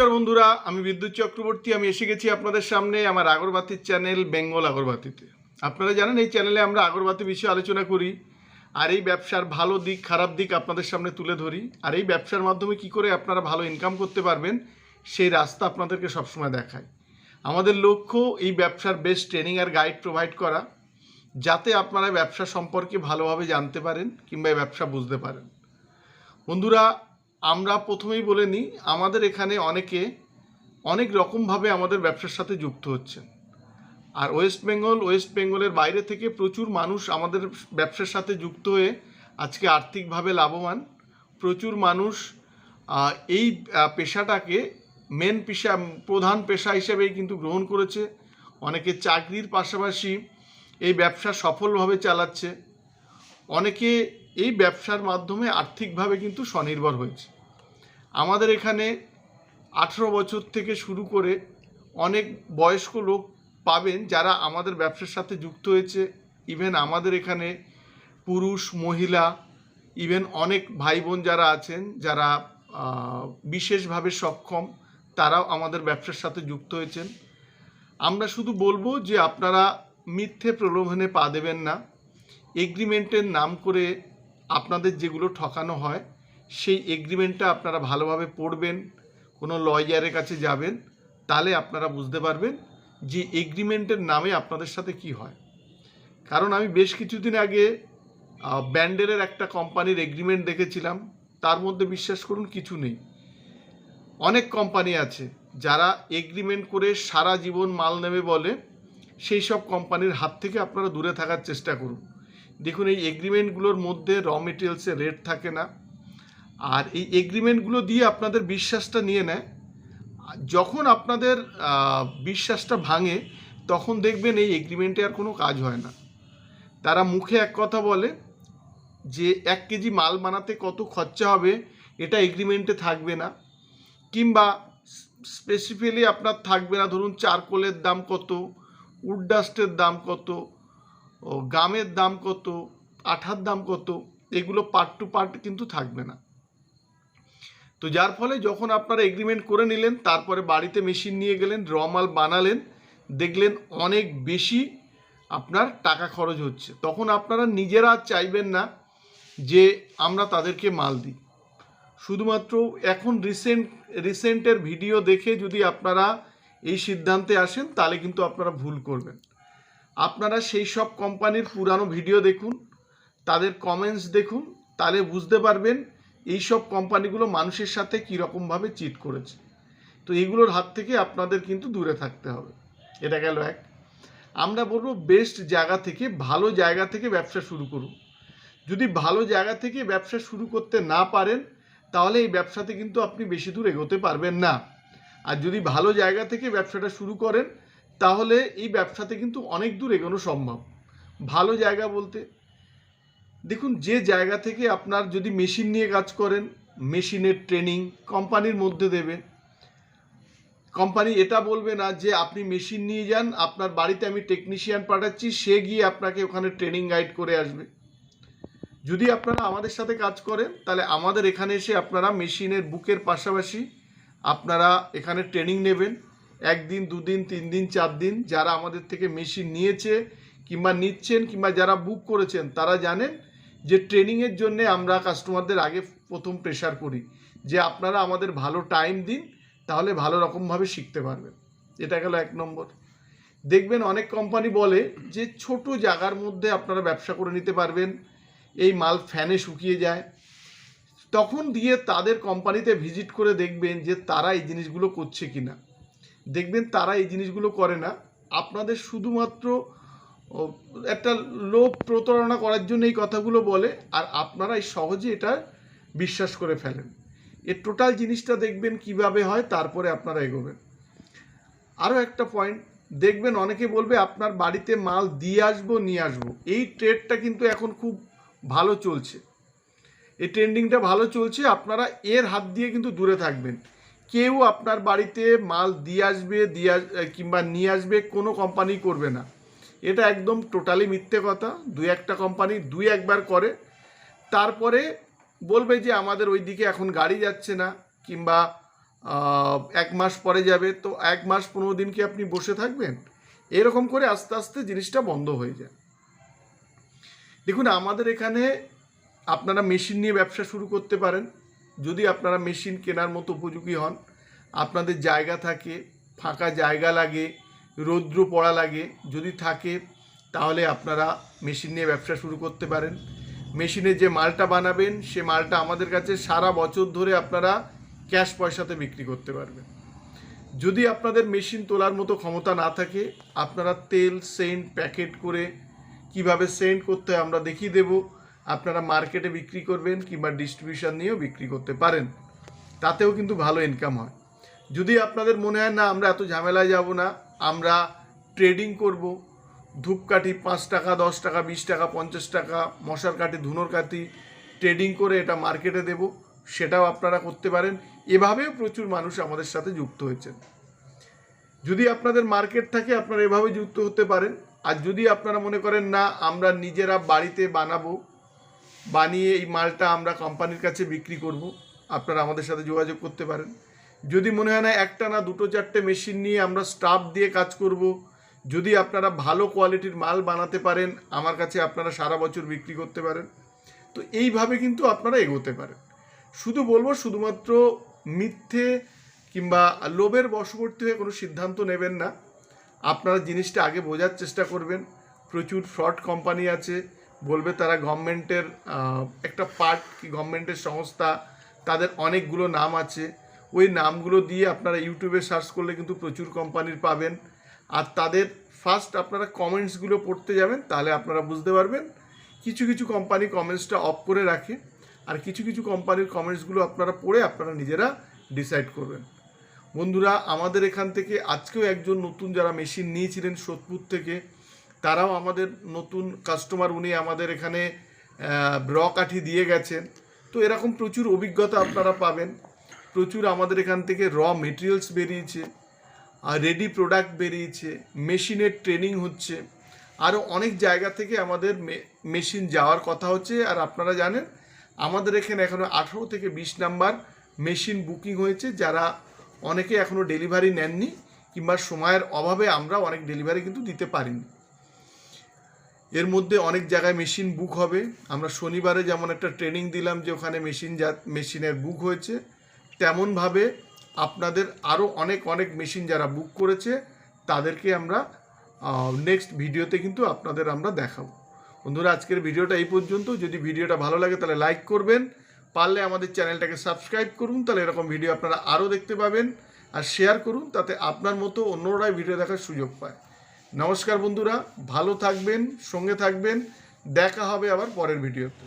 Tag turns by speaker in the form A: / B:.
A: নমস্কার বন্ধুরা, আমি বিদ্যুৎ চক্রবর্তী। আমি এসে গেছি আপনাদের সামনে আমার আগরবাতির চ্যানেল বেঙ্গল আগরবাতিতে। আপনারা জানেন এই চ্যানেলে আমরা আগরবাতি বিষয়ে আলোচনা করি, আর এই ব্যবসার ভালো দিক খারাপ দিক আপনাদের সামনে তুলে ধরি, আর এই ব্যবসার মাধ্যমে কি করে আপনারা ভালো ইনকাম করতে পারবেন সেই রাস্তা আপনাদেরকে সবসময় দেখাই। আমাদের লক্ষ্য এই ব্যবসার বেস্ট ট্রেনিং আর গাইড প্রোভাইড করা, যাতে আপনারা ব্যবসা সম্পর্কে ভালোভাবে জানতে পারেন কিংবা এই ব্যবসা বুঝতে পারেন। বন্ধুরা, আমরা প্রথমেই বলে নিই, আমাদের এখানে অনেকে অনেক রকমভাবে আমাদের ব্যবসার সাথে যুক্ত হচ্ছেন। আর ওয়েস্ট বেঙ্গলের বাইরে থেকে প্রচুর মানুষ আমাদের ব্যবসার সাথে যুক্ত হয়ে আজকে আর্থিকভাবে লাভবান। প্রচুর মানুষ এই পেশাটাকে প্রধান পেশা হিসেবেই কিন্তু গ্রহণ করেছে। অনেকে চাকরির পাশাপাশি এই ব্যবসা সফলভাবে চালাচ্ছে। অনেকে এই ব্যবসার মাধ্যমে আর্থিকভাবে কিন্তু স্বনির্ভর হয়েছে। আমাদের এখানে 18 বছর থেকে শুরু করে অনেক বয়স্ক লোক পাবেন যারা আমাদের ব্যবসার সাথে যুক্ত হয়েছে। ইভেন আমাদের এখানে পুরুষ মহিলা ইভেন অনেক ভাই বোন যারা আছেন, যারা বিশেষভাবে সক্ষম, তারাও আমাদের ব্যবসার সাথে যুক্ত হয়েছেন। আমরা শুধু বলবো যে আপনারা মিথ্যে প্রলোভনে পা দেবেন না। এগ্রিমেন্টের নাম করে আপনাদের যেগুলো ঠকানো হয় সেই এগ্রিমেন্টটা আপনারা ভালোভাবে পড়বেন, কোনো লয়ারের কাছে যাবেন, তাহলে আপনারা বুঝতে পারবেন যে এগ্রিমেন্টের নামে আপনাদের সাথে কি হয়। কারণ আমি বেশ কিছুদিন আগে ব্যান্ডেলের একটা কোম্পানির এগ্রিমেন্ট দেখেছিলাম, তার মধ্যে বিশ্বাস করুন কিছু নেই। অনেক কোম্পানি আছে যারা এগ্রিমেন্ট করে সারা জীবন মাল নেবে বলে, সেই সব কোম্পানির হাত থেকে আপনারা দূরে থাকার চেষ্টা করুন। দেখুন, এই এগ্রিমেন্টগুলোর মধ্যে র মেটেরিয়ালসের রেট থাকে না, আর এই এগ্রিমেন্টগুলো দিয়ে আপনাদের বিশ্বাসটা নিয়ে নেয়। যখন আপনাদের বিশ্বাসটা ভাঙে তখন দেখবেন এই এগ্রিমেন্টে আর কোনো কাজ হয় না। তারা মুখে এক কথা বলে যে 1 কেজি মাল বানাতে কত খরচা হবে এটা এগ্রিমেন্টে থাকবে না, কিংবা স্পেসিফিক্যালি আপনার থাকবে না ধরুন চারকোলের দাম কত, উড ডাস্টের দাম কত, গামের দাম কত, আঠার দাম কত, এগুলো পার্ট টু পার্ট কিন্তু থাকবে না। তো যার ফলে যখন আপনারা এগ্রিমেন্ট করে নিলেন, তারপরে বাড়িতে মেশিন নিয়ে গেলেন, র মাল বানালেন, দেখলেন অনেক বেশি আপনার টাকা খরচ হচ্ছে, তখন আপনারা নিজেরা চাইবেন না যে আমরা তাদেরকে মাল দিই। শুধুমাত্র এখন রিসেন্টের ভিডিও দেখে যদি আপনারা এই সিদ্ধান্তে আসেন তাহলে কিন্তু আপনারা ভুল করবেন। আপনারা সেই সব কোম্পানির পুরানো ভিডিও দেখুন, তাদের কমেন্টস দেখুন, তাহলে বুঝতে পারবেন এই সব কোম্পানিগুলো মানুষের সাথে কীরকমভাবে চিট করেছে। তো এগুলোর হাত থেকে আপনাদের কিন্তু দূরে থাকতে হবে। এটা গেল এক। আমরা বলবো বেস্ট জায়গা থেকে, ভালো জায়গা থেকে ব্যবসা শুরু করুন। যদি ভালো জায়গা থেকে ব্যবসা শুরু করতে না পারেন তাহলে এই ব্যবসাতে কিন্তু আপনি বেশি দূর এগোতে পারবেন না। আর যদি ভালো জায়গা থেকে ব্যবসাটা শুরু করেন তাহলে এই ব্যবসাতে কিন্তু অনেক দূর এগোনো সম্ভব। ভালো জায়গা বলতে দেখুন, যে জায়গা থেকে আপনার যদি মেশিন নিয়ে কাজ করেন, মেশিনের ট্রেনিং কোম্পানির মধ্যে দেবে। কোম্পানি এটা বলবে না যে আপনি মেশিন নিয়ে যান, আপনার বাড়িতে আমি টেকনিশিয়ান পাঠাচ্ছি, সে গিয়ে আপনাকে ওখানে ট্রেনিং গাইড করে আসবে। যদি আপনারা আমাদের সাথে কাজ করেন তাহলে আমাদের এখানে এসে আপনারা মেশিনের বুকের পাশাপাশি আপনারা এখানে ট্রেনিং নেবেন। 1 দিন 2 দিন 3 দিন 4 দিন যারা আমাদের থেকে মেশিন নিয়েছে কিংবা নিচ্ছেন কিংবা যারা বুক করেছেন তারা জানেন যে ট্রেনিংয়ের জন্য আমরা কাস্টমারদের আগে প্রথম প্রেশার করি যে আপনারা আমাদের ভালো টাইম দিন, তাহলে ভালো রকমভাবে শিখতে পারবেন। এটা গেল 1 নম্বর। দেখবেন অনেক কোম্পানি বলে যে ছোট জায়গার মধ্যে আপনারা ব্যবসা করে নিতে পারবেন, এই মাল ফ্যানে শুকিয়ে যায়। তখন দিয়ে তাদের কোম্পানিতে ভিজিট করে দেখবেন যে তারা এই জিনিসগুলো করছে কি না। দেখবেন তারা এই জিনিসগুলো করে না, আপনাদের শুধুমাত্র একটা লোভ প্রতারণা করার জন্য এই কথাগুলো বলে, আর আপনারা এই সহজে এটা বিশ্বাস করে ফেলেন। এর টোটাল জিনিসটা দেখবেন কিভাবে হয়, তারপরে আপনারা এগোবেন। আরও একটা পয়েন্ট দেখবেন, অনেকে বলবে আপনার বাড়িতে মাল দিয়ে আসবো নিয়ে আসবো। এই ট্রেডটা কিন্তু এখন খুব ভালো চলছে, এই ট্রেন্ডিংটা ভালো চলছে। আপনারা এর হাত দিয়ে কিন্তু দূরে থাকবেন। কেউ আপনার বাড়িতে মাল দিয়ে আসবে কিংবা নিয়ে আসবে কোনো কোম্পানি করবে না। এটা একদম টোটালি মিথ্যে কথা। 2-1টা কোম্পানি 2-1বার করে, তারপরে বলবে যে আমাদের ওই দিকে এখন গাড়ি যাচ্ছে না, কিংবা এক মাস পরে যাবে, তো এক মাস 15 দিন কি আপনি বসে থাকবেন? এরকম করে আস্তে আস্তে জিনিসটা বন্ধ হয়ে যায়। দেখুন, আমাদের এখানে আপনারা মেশিন নিয়ে ব্যবসা শুরু করতে পারেন। যদি আপনারা মেশিন কেনার মতো উপযোগী হন, আপনাদের জায়গা থাকে, ফাঁকা জায়গা লাগে, রৌদ্র পড়া লাগে, যদি থাকে তাহলে আপনারা মেশিন নিয়ে ব্যবসা শুরু করতে পারেন। মেশিনে যে মালটা বানাবেন সে মালটা আমাদের কাছে সারা বছর ধরে আপনারা ক্যাশ পয়সাতে বিক্রি করতে পারবেন। যদি আপনাদের মেশিন তোলার মতো ক্ষমতা না থাকে, আপনারা তেল সেন্ট প্যাকেট করে কিভাবে সেন্ট করতে হয় আমরা দেখিয়ে দেব। আপনারা মার্কেটে বিক্রি করবেন কিংবা ডিস্ট্রিবিউশন নিয়েও বিক্রি করতে পারেন, তাতেও কিন্তু ভালো ইনকাম হয়। যদি আপনাদের মনে হয় না আমরা এত ঝামেলায় যাব না, আমরা ট্রেডিং করব, ধূপকাঠি 5 টাকা 10 টাকা 20 টাকা 50 টাকা, মশার কাঠি ধুনোর কাঠি ট্রেডিং করে এটা মার্কেটে দেব, সেটাও আপনারা করতে পারেন। এভাবেও প্রচুর মানুষ আমাদের সাথে যুক্ত হয়েছেন। যদি আপনাদের মার্কেট থাকে আপনারা এভাবে যুক্ত হতে পারেন। আর যদি আপনারা মনে করেন না আমরা নিজেরা বাড়িতে বানাবো, বানিয়ে এই মালটা আমরা কোম্পানির কাছে বিক্রি করব, আপনারা আমাদের সাথে যোগাযোগ করতে পারেন। যদি মনে হয় না একটা না দুটো চারটে মেশিন নিয়ে আমরা স্টাফ দিয়ে কাজ করব, যদি আপনারা ভালো কোয়ালিটির মাল বানাতে পারেন আমার কাছে আপনারা সারা বছর বিক্রি করতে পারেন। তো এইভাবে কিন্তু আপনারা এগোতে পারেন। শুধু বলবো, শুধুমাত্র মিথ্যে কিংবা লোভের বশবর্তী হয়ে কোনো সিদ্ধান্ত নেবেন না। আপনারা জিনিসটা আগে বোঝার চেষ্টা করবেন। প্রচুর ফ্রড কোম্পানি আছে, বলবে তারা গভর্নমেন্টের একটা পার্ট কি গভর্নমেন্টের সংস্থা, তাদের অনেকগুলো নাম আছে। ওই নামগুলো দিয়ে আপনারা ইউটিউবে সার্চ করলে কিন্তু প্রচুর কোম্পানির পাবেন। আর তাদের ফার্স্ট আপনারা কমেন্টসগুলো পড়তে যাবেন, তাহলে আপনারা বুঝতে পারবেন। কিছু কিছু কোম্পানি কমেন্টসটা অফ করে রাখে, আর কিছু কিছু কোম্পানির কমেন্টসগুলো আপনারা পড়ে আপনারা নিজেরা ডিসাইড করবেন। বন্ধুরা, আমাদের এখান থেকে আজকেও একজন নতুন যারা মেশিন নিয়েছিলেন সোদপুর থেকে, তারাও আমাদের নতুন কাস্টমার। উনি আমাদের এখানে র কাঠি দিয়ে গেছেন। তো এরকম প্রচুর অভিজ্ঞতা আপনারা পাবেন। প্রচুর আমাদের এখান থেকে র মেটেরিয়ালস বেরিয়েছে, আর রেডি প্রোডাক্ট বেরিয়েছে, মেশিনের ট্রেনিং হচ্ছে, আরও অনেক জায়গা থেকে আমাদের মেশিন যাওয়ার কথা হচ্ছে। আর আপনারা জানেন আমাদের এখানে এখনও 18 থেকে 20 নাম্বার মেশিন বুকিং হয়েছে, যারা অনেকে এখনও ডেলিভারি নেননি কিংবা সময়ের অভাবে আমরা অনেক ডেলিভারি কিন্তু দিতে পারিনি। এর মধ্যে অনেক জায়গায় মেশিন বুক হবে। আমরা শনিবারে যেমন একটা ট্রেনিং দিলাম যে ওখানে মেশিনের বুক হয়েছে, তেমনভাবে আপনাদের আরও অনেক অনেক মেশিন যারা বুক করেছে তাদেরকে আমরা নেক্সট ভিডিওতে কিন্তু আপনাদের আমরা দেখাবো। বন্ধুরা, আজকের ভিডিওটা এই পর্যন্ত। যদি ভিডিওটা ভালো লাগে তাহলে লাইক করবেন, পারলে আমাদের চ্যানেলটাকে সাবস্ক্রাইব করুন, তাহলে এরকম ভিডিও আপনারা আরও দেখতে পাবেন। আর শেয়ার করুন, তাতে আপনার মতো অন্যরাই ভিডিও দেখার সুযোগ পায়। নমস্কার বন্ধুরা, ভালো থাকবেন, সঙ্গে থাকবেন। দেখা হবে আবার পরের ভিডিওতে।